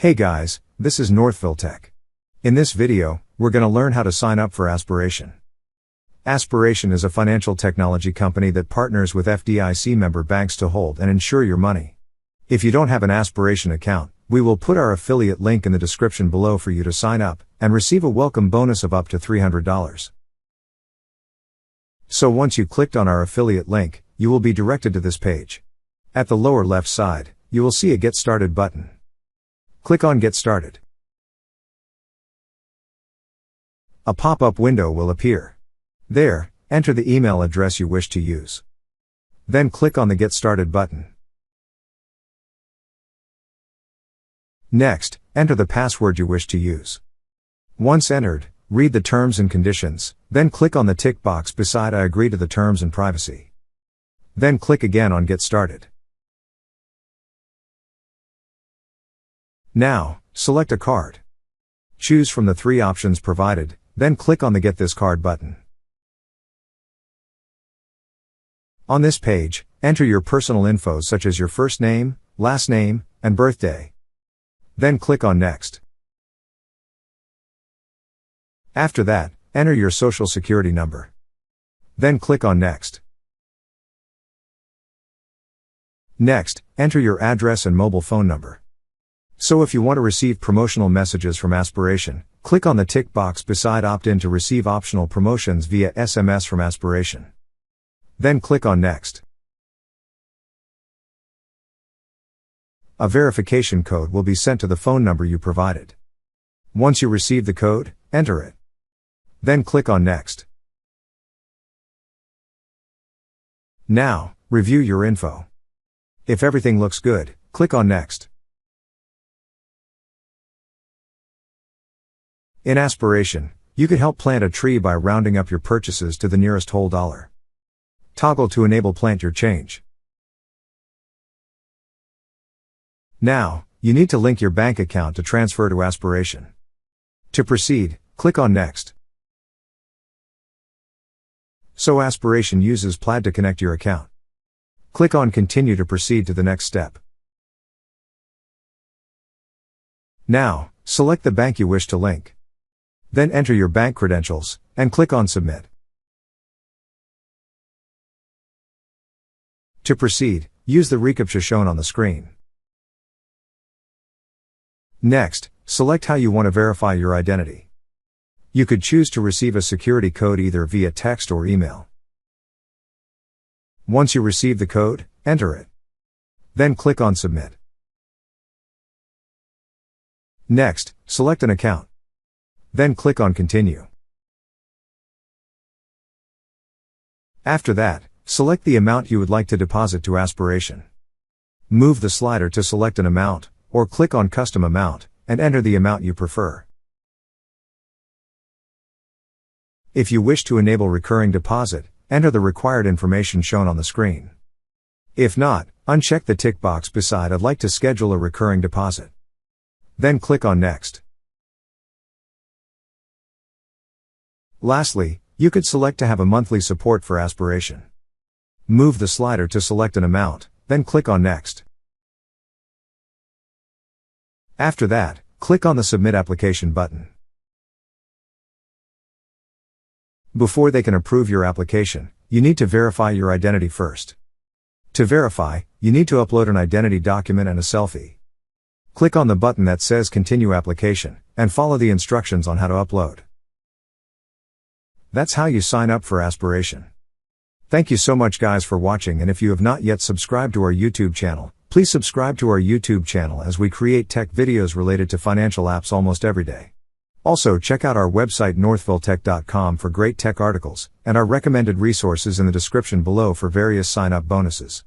Hey guys, this is Northville Tech. In this video, we're going to learn how to sign up for Aspiration. Aspiration is a financial technology company that partners with FDIC member banks to hold and insure your money. If you don't have an Aspiration account, we will put our affiliate link in the description below for you to sign up and receive a welcome bonus of up to $300. So once you clicked on our affiliate link, you will be directed to this page. At the lower left side, you will see a Get Started button. Click on Get Started. A pop-up window will appear. There, enter the email address you wish to use. Then click on the Get Started button. Next, enter the password you wish to use. Once entered, read the terms and conditions, then click on the tick box beside I agree to the terms and privacy. Then click again on Get Started. Now, select a card. Choose from the 3 options provided, then click on the Get This Card button. On this page, enter your personal info such as your first name, last name, and birthday. Then click on Next. After that, enter your social security number. Then click on Next. Next, enter your address and mobile phone number. So if you want to receive promotional messages from Aspiration, click on the tick box beside Opt-in to receive optional promotions via SMS from Aspiration. Then click on Next. A verification code will be sent to the phone number you provided. Once you receive the code, enter it. Then click on Next. Now, review your info. If everything looks good, click on Next. In Aspiration, you could help plant a tree by rounding up your purchases to the nearest whole dollar. Toggle to enable Plant Your Change. Now, you need to link your bank account to transfer to Aspiration. To proceed, click on Next. So Aspiration uses Plaid to connect your account. Click on Continue to proceed to the next step. Now, select the bank you wish to link. Then enter your bank credentials, and click on Submit. To proceed, use the reCAPTCHA shown on the screen. Next, select how you want to verify your identity. You could choose to receive a security code either via text or email. Once you receive the code, enter it. Then click on Submit. Next, select an account. Then click on Continue. After that, select the amount you would like to deposit to Aspiration. Move the slider to select an amount, or click on Custom Amount, and enter the amount you prefer. If you wish to enable recurring deposit, enter the required information shown on the screen. If not, uncheck the tick box beside I'd like to schedule a recurring deposit. Then click on Next. Lastly, you could select to have a monthly support for Aspiration. Move the slider to select an amount, then click on Next. After that, click on the Submit Application button. Before they can approve your application, you need to verify your identity first. To verify, you need to upload an identity document and a selfie. Click on the button that says Continue Application, and follow the instructions on how to upload. That's how you sign up for Aspiration. Thank you so much guys for watching, and if you have not yet subscribed to our YouTube channel, please subscribe to our YouTube channel as we create tech videos related to financial apps almost every day. Also check out our website northvilletech.com for great tech articles, and our recommended resources in the description below for various sign-up bonuses.